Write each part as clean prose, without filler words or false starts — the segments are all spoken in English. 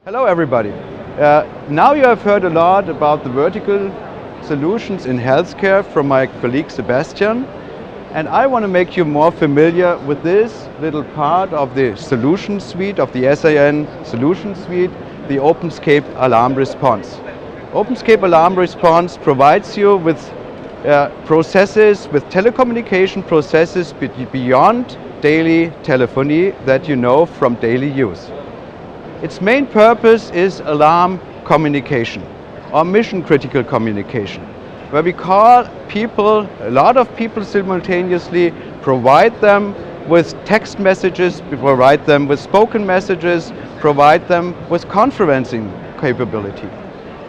Hello everybody. Now you have heard a lot about the vertical solutions in healthcare from my colleague Sebastian, and I want to make you more familiar with this little part of the solution suite, of the SAN solution suite, the OpenScape alarm response. OpenScape alarm response provides you with processes, with telecommunication processes beyond daily telephony that you know from daily use. Its main purpose is alarm communication or mission critical communication, where we call people, a lot of people simultaneously, provide them with text messages, provide them with spoken messages, provide them with conferencing capability.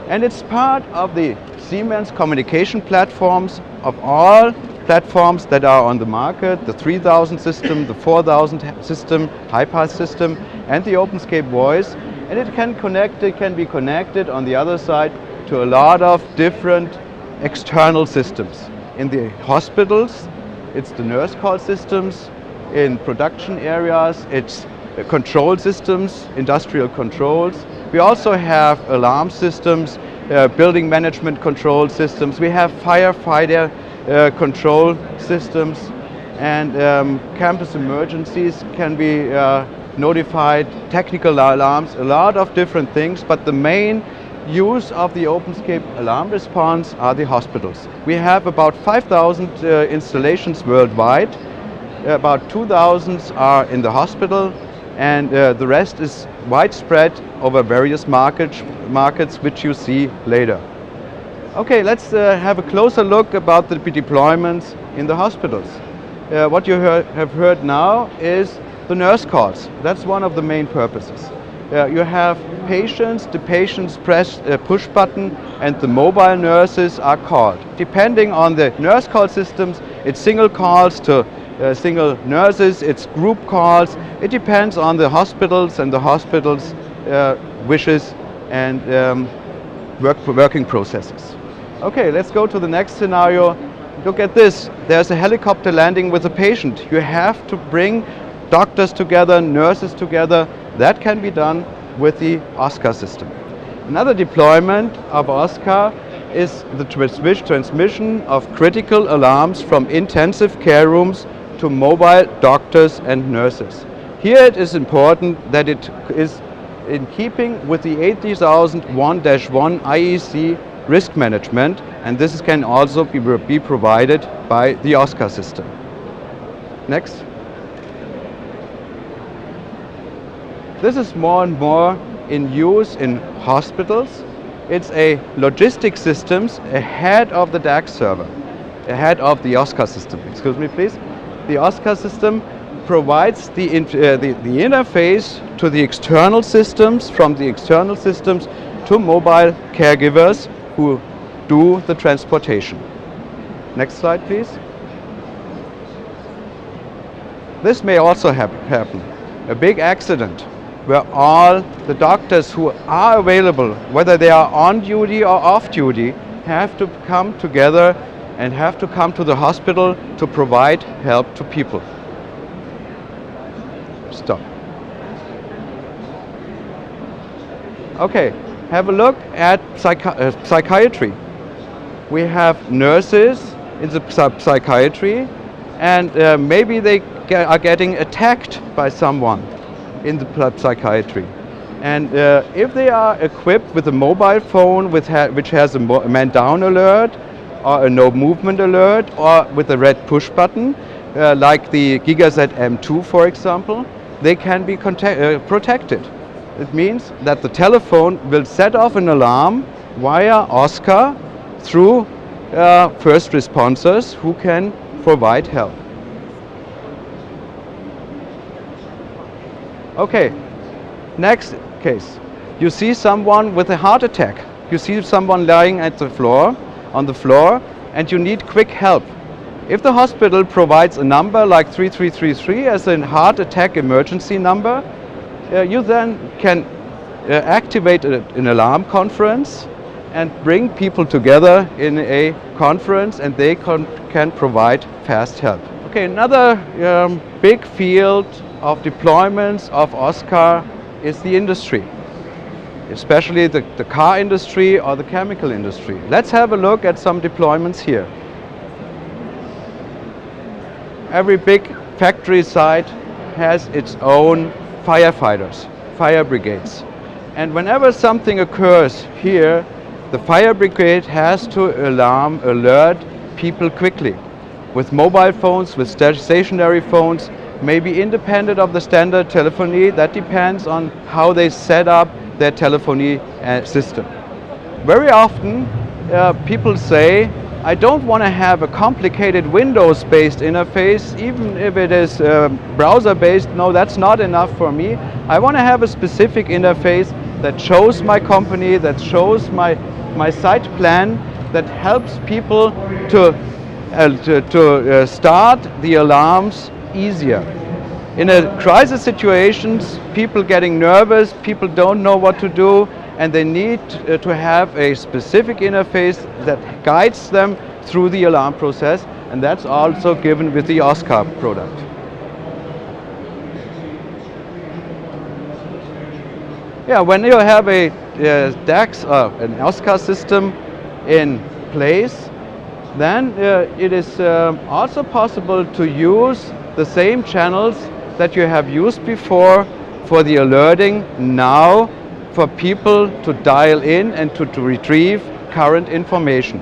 And it's part of the Siemens communication platforms, of all platforms that are on the market, the 3000 system, the 4000 system, high-pass system, and the OpenScape voice. And it can be connected on the other side to a lot of different external systems. In the hospitals, it's the nurse call systems. In production areas, it's control systems, industrial controls. We also have alarm systems, building management control systems. We have firefighter control systems, and campus emergencies can be notified, technical alarms, a lot of different things, but the main use of the OpenScape alarm response are the hospitals. We have about 5,000 installations worldwide. About 2,000 are in the hospital, and the rest is widespread over various markets which you see later. Okay, let's have a closer look about the deployments in the hospitals. What you have heard now is the nurse calls. That's one of the main purposes. You have patients, the patients press a push button and the mobile nurses are called. Depending on the nurse call systems, it's single calls to single nurses, it's group calls. It depends on the hospitals and the hospitals' wishes and working processes. Okay, let's go to the next scenario. Look at this. There's a helicopter landing with a patient. You have to bring doctors together, nurses together. That can be done with the OScAR system. Another deployment of OScAR is the transmission of critical alarms from intensive care rooms to mobile doctors and nurses. Here it is important that it is in keeping with the 8001-1 IEC risk management, and this can also be provided by the OScAR system. Next. This is more and more in use in hospitals. It's a logistics systems ahead of the DAX server, ahead of the OScAR system. Excuse me, please. The OScAR system provides the interface to the external systems, from the external systems to mobile caregivers who do the transportation. Next slide, please. This may also happen. A big accident where all the doctors who are available, whether they are on duty or off duty, have to come together and have to come to the hospital to provide help to people. Stop. Okay, have a look at psychiatry. We have nurses in the psychiatry, and maybe they are getting attacked by someone in the psychiatry. And if they are equipped with a mobile phone which has a man down alert, or a no movement alert, or with a red push button, like the GigaZ M2 for example, they can be protected. It means that the telephone will set off an alarm via OScAR through first responders who can provide help. Okay, next case. You see someone with a heart attack. You see someone lying on the floor, and you need quick help. If the hospital provides a number like 3333 as a heart attack emergency number, you then can activate an alarm conference and bring people together in a conference, and they can provide fast help. Okay, another big field of deployments of OScAR is the industry. especially the car industry or the chemical industry. Let's have a look at some deployments here. Every big factory site has its own firefighters, fire brigades. And whenever something occurs here, the fire brigade has to alert people quickly with mobile phones, with stationary phones, maybe independent of the standard telephony. That depends on how they set up their telephony system. Very often people say, I don't want to have a complicated Windows-based interface, even if it is browser-based. No, that's not enough for me. I want to have a specific interface that shows my company, that shows my site plan, that helps people to start the alarms easier. In a crisis situations, people getting nervous, people don't know what to do, and they need to have a specific interface that guides them through the alarm process, and that's also given with the OScAR product. Yeah, when you have a DAX, an OScAR system in place, then it is also possible to use the same channels that you have used before for the alerting now, for people to dial in and to retrieve current information.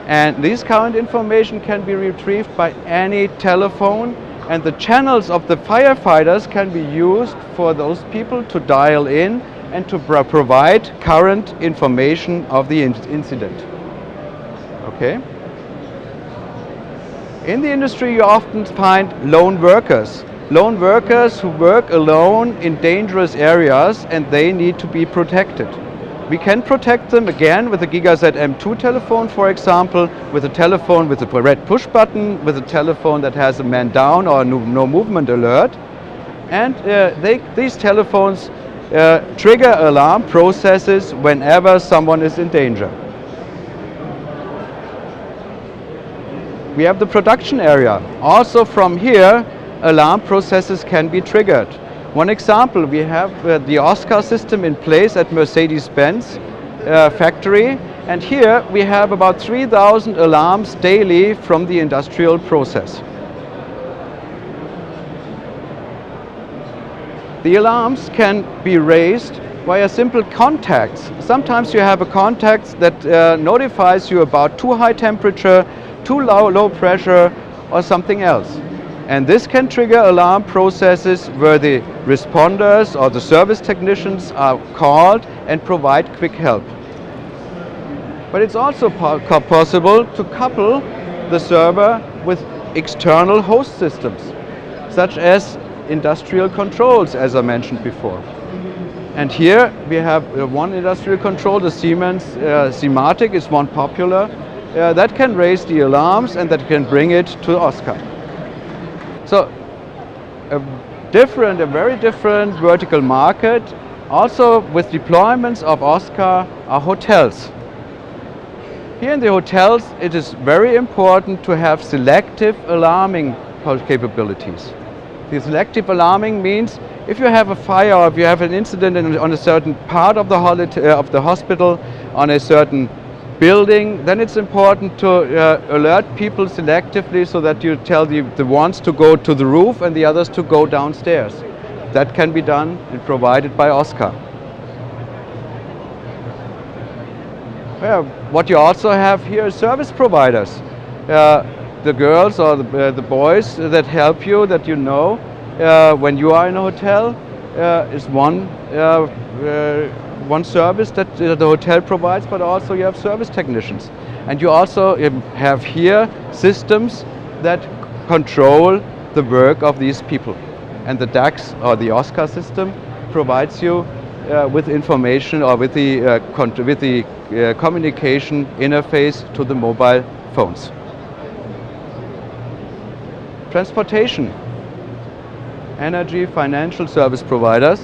And this current information can be retrieved by any telephone, and the channels of the firefighters can be used for those people to dial in and to provide current information of the incident. Okay? In the industry you often find lone workers who work alone in dangerous areas, and they need to be protected. We can protect them again with a GigaZ M2 telephone, for example, with a telephone with a red push button, with a telephone that has a man down or no movement alert. And these telephones trigger alarm processes whenever someone is in danger. We have the production area. Also from here, alarm processes can be triggered. One example, we have the OScAR system in place at Mercedes-Benz factory, and here we have about 3,000 alarms daily from the industrial process. The alarms can be raised via simple contacts. Sometimes you have a contact that notifies you about too high temperature, too low pressure, or something else. And this can trigger alarm processes where the responders or the service technicians are called and provide quick help. But it's also possible to couple the server with external host systems, such as industrial controls, as I mentioned before. And here we have one industrial control, the Siemens Simatic is one popular, that can raise the alarms and that can bring it to OScAR. So a very different vertical market, also with deployments of OScAR, are hotels. Here in the hotels, it is very important to have selective alarming capabilities. The selective alarming means if you have a fire or if you have an incident on a certain part of the hospital, on a certain building, then it's important to alert people selectively so that you tell the ones to go to the roof and the others to go downstairs. That can be done and provided by OScAR. What you also have here is service providers. The girls or the boys that help you, that you know, when you are in a hotel, is one service that the hotel provides, but also you have service technicians. And you also have here systems that control the work of these people. And the DAX or the OScAR system provides you with information or with the communication interface to the mobile phones. Transportation, energy, financial service providers.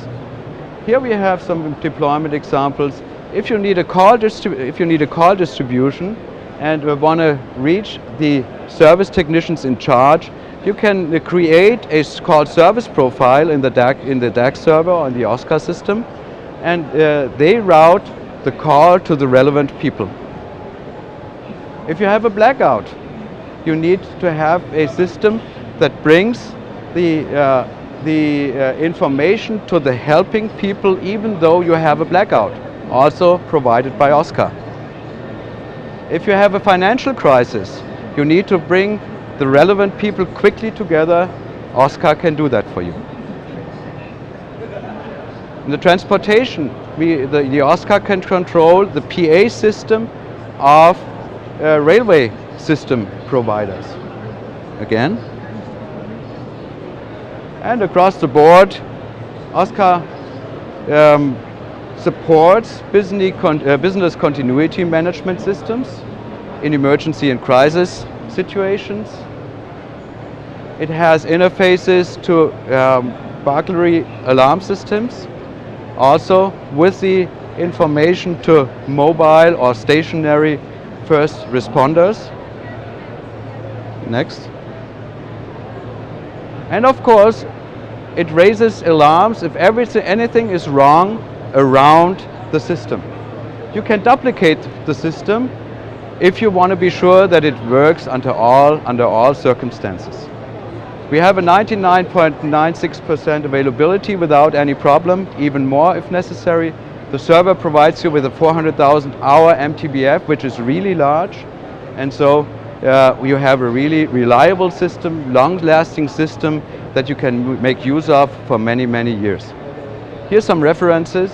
Here we have some deployment examples. If you need a call distribution and want to reach the service technicians in charge, you can create a call service profile in the DAX server on the OScAR system. and they route the call to the relevant people. If you have a blackout, you need to have a system that brings the information to the helping people even though you have a blackout, also provided by OScAR. If you have a financial crisis, you need to bring the relevant people quickly together. OScAR can do that for you. In the transportation, the OScAR can control the PA system of railway system providers. Again. And across the board, OScAR supports business continuity management systems in emergency and crisis situations. It has interfaces to burglary alarm systems, also with the information to mobile or stationary first responders. Next. And of course, it raises alarms if anything is wrong around the system. You can duplicate the system if you want to be sure that it works under all circumstances. We have a 99.96% availability without any problem, even more if necessary. The server provides you with a 400,000 hour MTBF, which is really large, and so you have a really reliable system, long-lasting system that you can make use of for many, many years. Here's some references.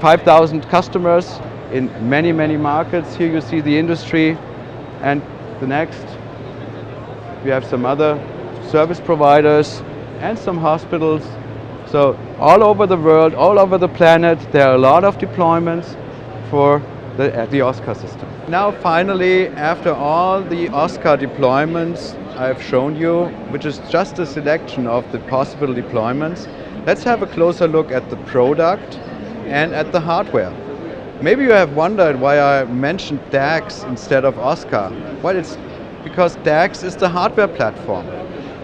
5,000 customers in many, many markets. Here you see the industry, and the next we have some other service providers and some hospitals. So all over the world, all over the planet, there are a lot of deployments for the OScAR system. Now finally, after all the OScAR deployments I've shown you, which is just a selection of the possible deployments, let's have a closer look at the product and at the hardware. Maybe you have wondered why I mentioned DAX instead of OScAR. Well, it's because DAX is the hardware platform.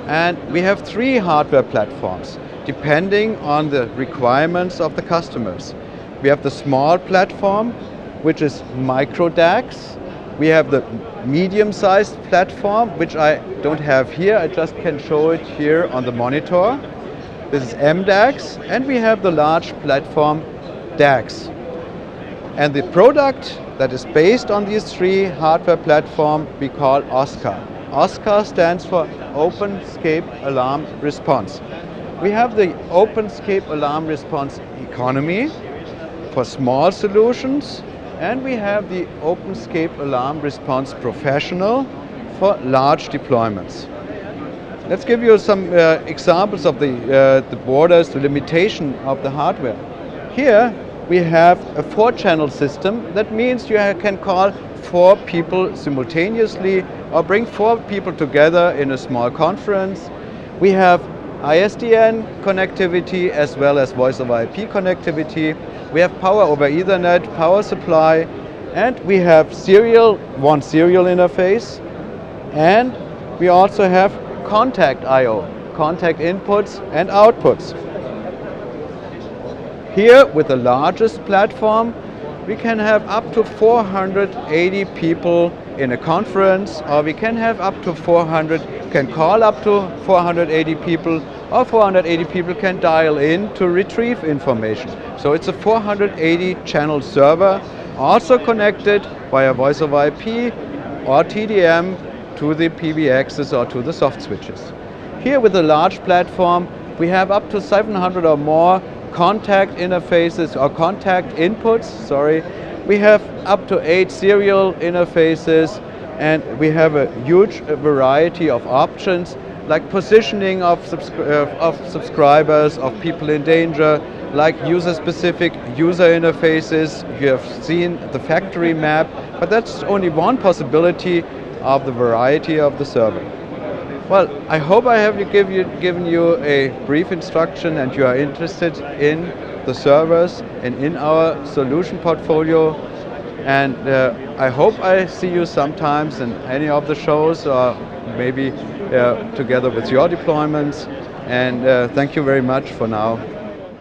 And we have 3 hardware platforms, depending on the requirements of the customers. We have the small platform, which is micro DAX. We have the medium-sized platform, which I don't have here, I just can show it here on the monitor. This is MDAX, and we have the large platform DAX. And the product that is based on these 3 hardware platforms we call OScAR. OScAR stands for OpenScape Alarm Response. We have the OpenScape Alarm Response Economy for small solutions, and we have the OpenScape Alarm Response Professional for large deployments. Let's give you some examples of the borders, the limitation of the hardware. Here we have a 4-channel system. That means you can call 4 people simultaneously or bring 4 people together in a small conference. We have ISDN connectivity as well as voice over IP connectivity. We have power over Ethernet, power supply, and we have one serial interface, and we also have contact I/O, contact inputs and outputs. Here, with the largest platform, we can have up to 480 people in a conference, or we can have up to can call up to 480 people, or 480 people can dial in to retrieve information. So it's a 480 channel server, also connected via voice over IP or TDM to the PBXs or to the soft switches. Here with the large platform, we have up to 700 or more contact interfaces or contact inputs, We have up to 8 serial interfaces, and we have a huge variety of options, like positioning of subscribers, of people in danger, like user-specific user interfaces. You have seen the factory map, but that's only one possibility of the variety of the server. Well, I hope I have given you a brief instruction and you are interested in the servers and in our solution portfolio. And I hope I see you sometimes in any of the shows, or maybe together with your deployments. And thank you very much for now.